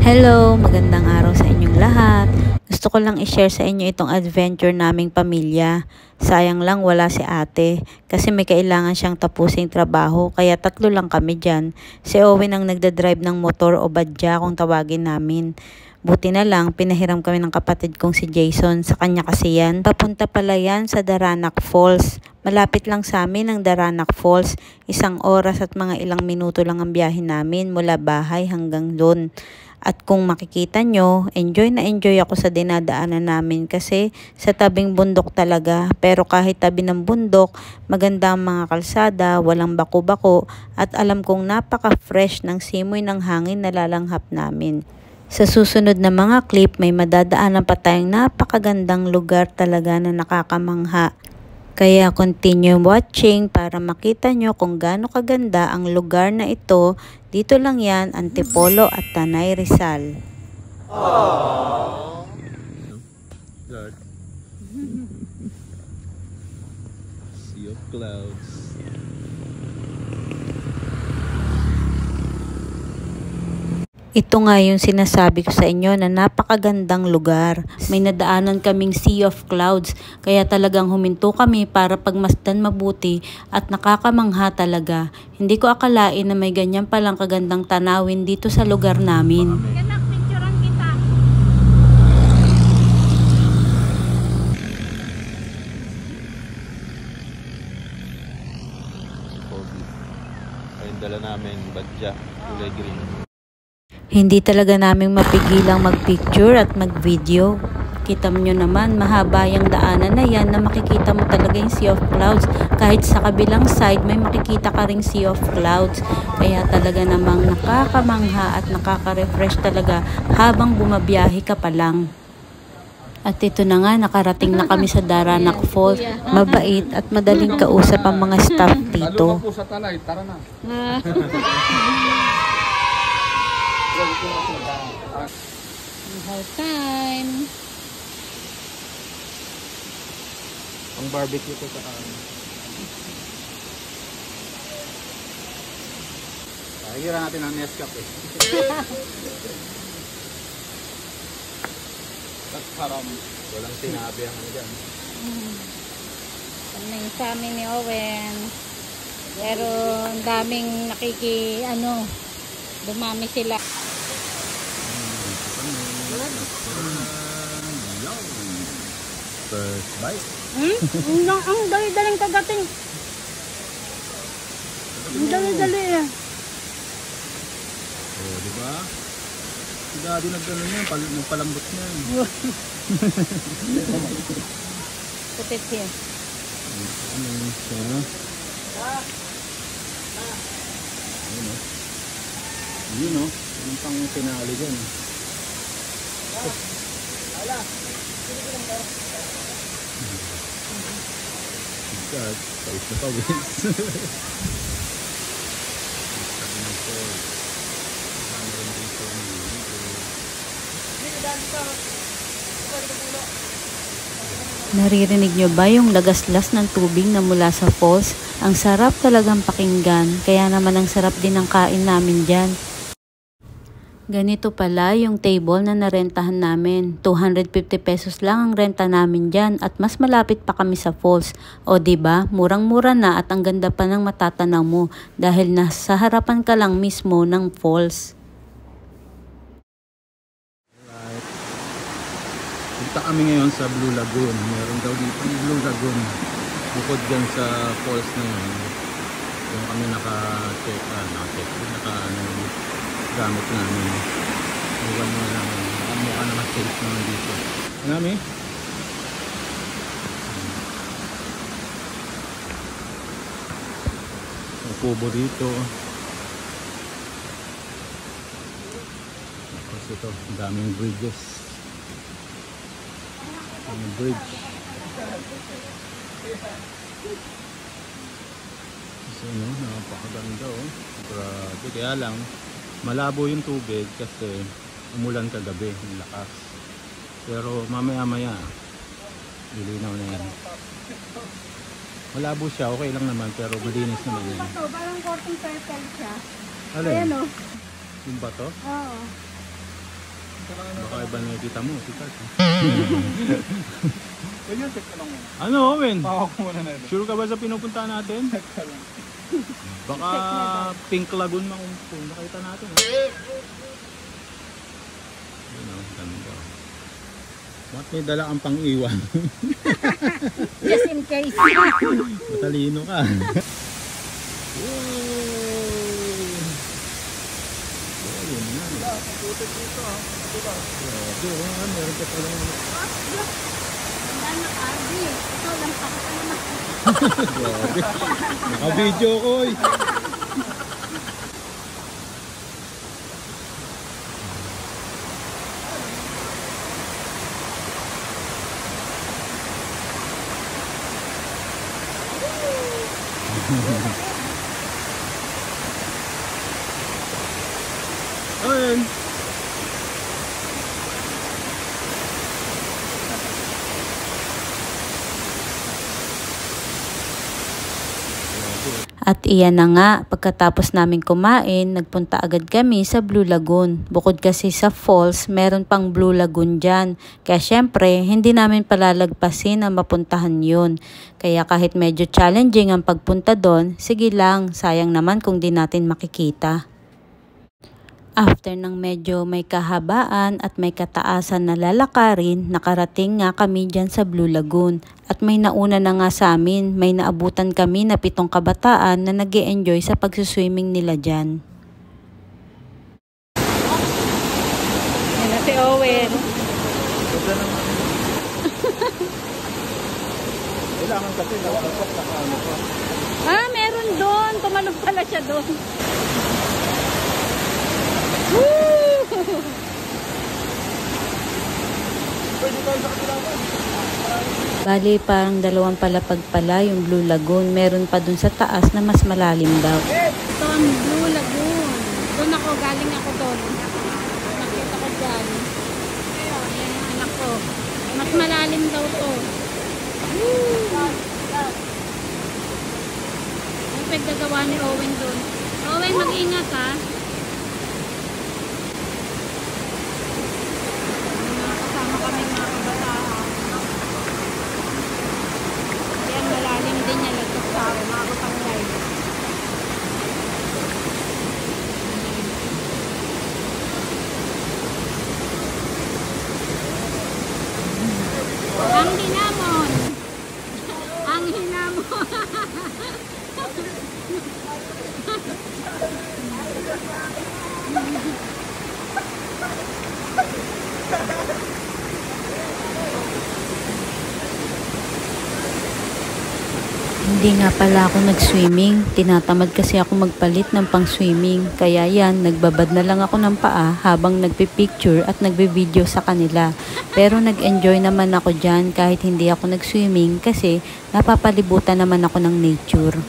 Hello, magandang araw sa inyong lahat. Gusto ko lang i-share sa inyo itong adventure naming pamilya. Sayang lang wala si ate kasi may kailangan siyang tapusing trabaho kaya tatlo lang kami dyan. Si Owen ang nagdadrive ng motor o badya kung tawagin namin. Buti na lang, pinahiram kami ng kapatid kong si Jason. Sa kanya kasi yan. Papunta pala yan sa Daranac Falls. Malapit lang sa amin ang Daranac Falls. 1 oras at mga ilang minuto lang ang biyahe namin mula bahay hanggang doon. At kung makikita nyo, enjoy na enjoy ako sa dinadaanan namin kasi sa tabing bundok talaga. Pero kahit tabi ng bundok, maganda ang mga kalsada, walang bako-bako at alam kong napaka-fresh ng simoy ng hangin na lalanghap namin. Sa susunod na mga clip, may madadaanan pa tayong napakagandang lugar talaga na nakakamangha. Kaya continue watching para makita nyo kung gaano kaganda ang lugar na ito. Dito lang yan, Antipolo at Tanay Rizal. Aww. God. Sea of clouds. Ito nga yung sinasabi ko sa inyo na napakagandang lugar. May nadaanan kaming Sea of Clouds kaya talagang huminto kami para pagmasdan mabuti at nakakamangha talaga. Hindi ko akalain na may ganyan palang kagandang tanawin dito sa lugar namin. Ayun dala namin badya, kulay green. Hindi talaga namin mapigilang mag-picture at mag-video. Kita nyo naman, mahaba yung daanan na yan na makikita mo talaga yung Sea of Clouds. Kahit sa kabilang side, may makikita ka ring Sea of Clouds. Kaya talaga namang nakakamangha at nakaka-refresh talaga habang bumabiyahe ka pa lang. At ito na nga, nakarating na kami sa Daranac Falls. Mabait at madaling kausap ang mga staff dito. Talo po sa Tanay, tara na. Whole time. Ang barbecue ko sa kanan. Pahigira natin ang Nescafe. Haram. Walang sinabi ang ano dyan. Kaming sa amin ni Owen. Pero ang daming dumami sila. First bite. Ang dali-daling kagating. Ang dali-dali eh. Oh, di ba? Si Daddy nagano niya, nagpalambot niya. Put it here. Ano siya? Yun o. Yung pang pinali dyan. God, pais na pawis. Naririnig nyo ba yung lagaslas ng tubig na mula sa falls? Ang sarap talagang pakinggan, kaya naman ang sarap din ng kain namin dyan. Ganito pala yung table na narentahan namin. 250 pesos lang ang renta namin dyan at mas malapit pa kami sa falls. O diba, murang-mura na at ang ganda pa ng matatanaw mo dahil nasa harapan ka lang mismo ng falls. Punta kami ngayon sa Blue Lagoon. Meron daw dito yung Blue Lagoon. Bukod dyan sa falls na yun. Yung kami naka-check gamit namin. Iwan mo lang. Mukha naman safe naman dito. Marami? May kubo dito. Tapos ito, daming bridges. Ang bridge. So, napakaganda oh. Grabe. Kaya lang, malabo yung tubig kasi umulan kagabi, yung lakas. Pero mamaya-maya, lilinaw na yan. Malabo siya, okay lang naman, pero malinis naman yan. Parang korting purple siya. Alin? Ayan o. Yung bato? Oo. Baka iba nakikita mo, sikat. Pwede yung check ka lang muna. Ano, Owen? Pawak ko muna na ito. Sure ka ba sa pinupuntahan natin? Check ka lang. Baka Pink Lagoon kung nakita natin. Ha? Yun o, ganda. Bakit may dala kang pang-iwan? Just in case. Matalino ka. Meron ka pala. Wala na, Arby. Ito lang ako naman. Grabe. Naka-video ko eh. Ayun. At iyan na nga, pagkatapos namin kumain, nagpunta agad kami sa Blue Lagoon. Bukod kasi sa falls, meron pang Blue Lagoon dyan. Kaya syempre, hindi namin palalagpasin ang mapuntahan yun. Kaya kahit medyo challenging ang pagpunta doon, sige lang, sayang naman kung di natin makikita. After ng medyo may kahabaan at may kataasan na lalakarin, nakarating nga kami dyan sa Blue Lagoon. At may nauna na nga sa amin, may naabutan kami na 7 kabataan na nag-e-enjoy sa pagsuswimming nila dyan. Yan na si Owen. Kailangan kasi nakapasok sa ano pa. Ah, meron doon. Tumalog pala siya doon. Bali, parang 2 palapag pala yung Blue Lagoon. Meron pa dun sa taas na mas malalim daw. Ito ang Blue Lagoon. Doon ako, galing ako doon. Nakita ko dyan. Ayan yung anak ko. Mas malalim daw to. Ang pagdagawa ni Owen doon. Owen, mag-ingat ha. Kasama kami mga kabataan. Ayan, malalim din yan. Lagos sa mga kapanglay. Ang hinamon. Ang hinamon. Hindi nga pala ako nag-swimming. Tinatamad kasi ako magpalit ng pang-swimming. Kaya yan, nagbabad na lang ako ng paa habang nagpipicture at nagbe-video sa kanila. Pero nag-enjoy naman ako dyan kahit hindi ako nag-swimming kasi napapalibutan naman ako ng nature.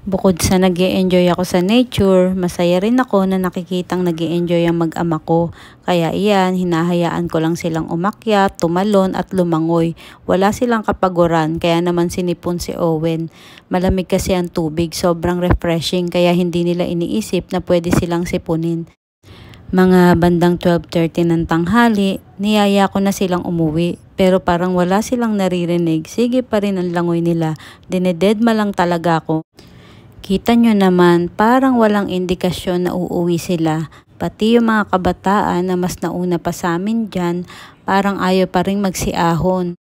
Bukod sa nag-e-enjoy ako sa nature, masaya rin ako na nakikitang nag-e-enjoy ang mag-ama ko. Kaya iyan, hinahayaan ko lang silang umakyat, tumalon at lumangoy. Wala silang kapaguran, kaya naman sinipon si Owen. Malamig kasi ang tubig, sobrang refreshing, kaya hindi nila iniisip na pwede silang sipunin. Mga bandang 12:30 ng tanghali, niyaya ko na silang umuwi. Pero parang wala silang naririnig, sige pa rin ang langoy nila. Dinededma lang talaga ako. Kita nyo naman, parang walang indikasyon na uuwi sila. Pati yung mga kabataan na mas nauna pa sa amin dyan, parang ayaw pa rin magsiahon.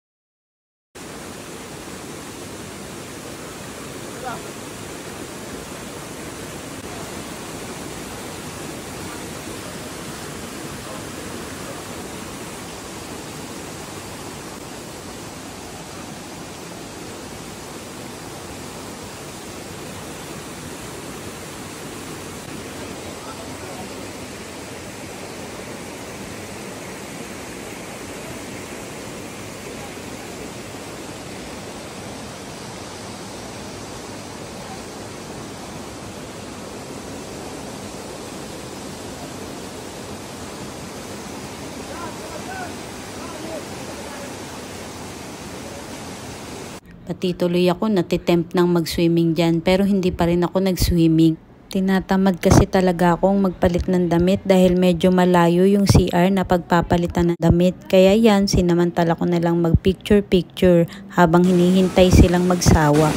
Pati tuloy ako natitempt ng mag-swimming dyan pero hindi pa rin ako nag-swimming. Tinatamad kasi talaga akong magpalit ng damit dahil medyo malayo yung CR na pagpapalitan ng damit. Kaya yan, sinamantala ko na lang mag-picture-picture habang hinihintay silang magsawa.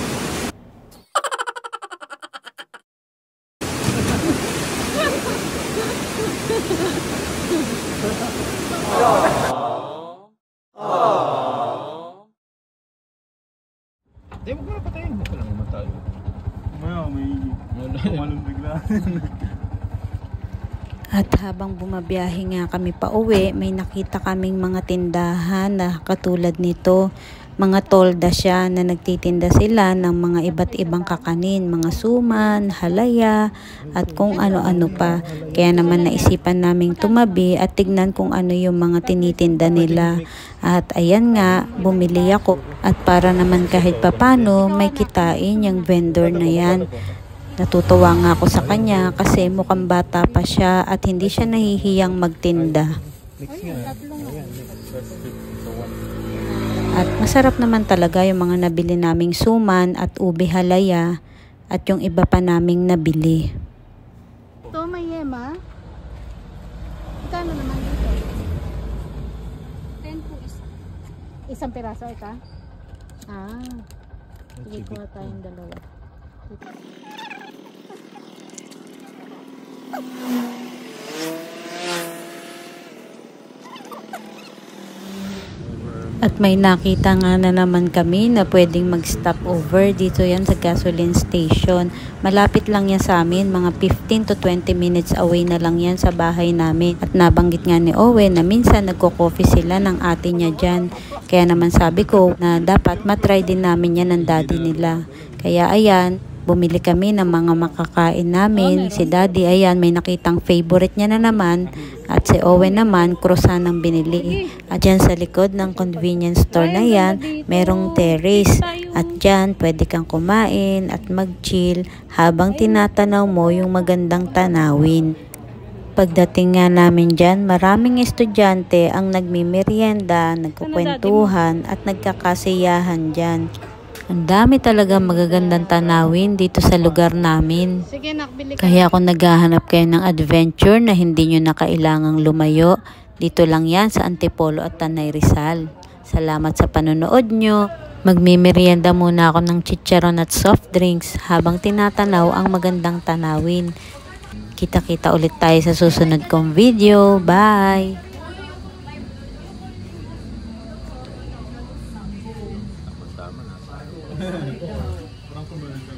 Di, huwag mo na patayin. Huwag lang naman tayo. Maya, may tumalong bigla. At habang bumabiyahe nga kami pa uwi, may nakita kaming mga tindahan na katulad nito. Mga tolda siya na nagtitinda sila ng mga iba't ibang kakanin, mga suman, halaya, at kung ano-ano pa. Kaya naman naisipan naming tumabi at tignan kung ano yung mga tinitinda nila. At ayan nga, bumili ako. At para naman kahit papano, may kitain yung vendor na yan. Natutuwa nga ako sa kanya kasi mukhang bata pa siya at hindi siya nahihiyang magtinda. At masarap naman talaga yung mga nabili naming suman at ube halaya at yung iba pa naming nabili. Ito may yema. Magkano naman dito? 10 po isa. Isang piraso ito? Sige, kuha tayong dalawa. At may nakita nga na naman kami na pwedeng mag-stop over dito yan sa gasoline station. Malapit lang yan sa amin, mga 15 to 20 minutes away na lang yan sa bahay namin. At nabanggit nga ni Owen na minsan nagko-coffee sila ng ate niya dyan. Kaya naman sabi ko na dapat matry din namin yan ng daddy nila. Kaya ayan, bumili kami ng mga makakain namin. Si daddy ayan, may nakitang favorite niya na naman. At si Owen naman, croissant ang binili. At dyan sa likod ng convenience store na yan, merong terrace. At dyan, pwede kang kumain at mag-chill habang tinatanaw mo yung magandang tanawin. Pagdating nga namin dyan, maraming estudyante ang nagmimerienda, nagkukwentuhan at nagkakasiyahan dyan. Ang dami talaga magagandang tanawin dito sa lugar namin. Sige, nakbili ka. Kaya kung naghahanap kayo ng adventure na hindi nyo na kailangang lumayo, dito lang yan sa Antipolo at Tanay Rizal. Salamat sa panonood nyo. Magmimerienda muna ako ng chicharon at soft drinks habang tinatanaw ang magandang tanawin. Kita-kita ulit tayo sa susunod kong video. Bye! Parang kumain ka.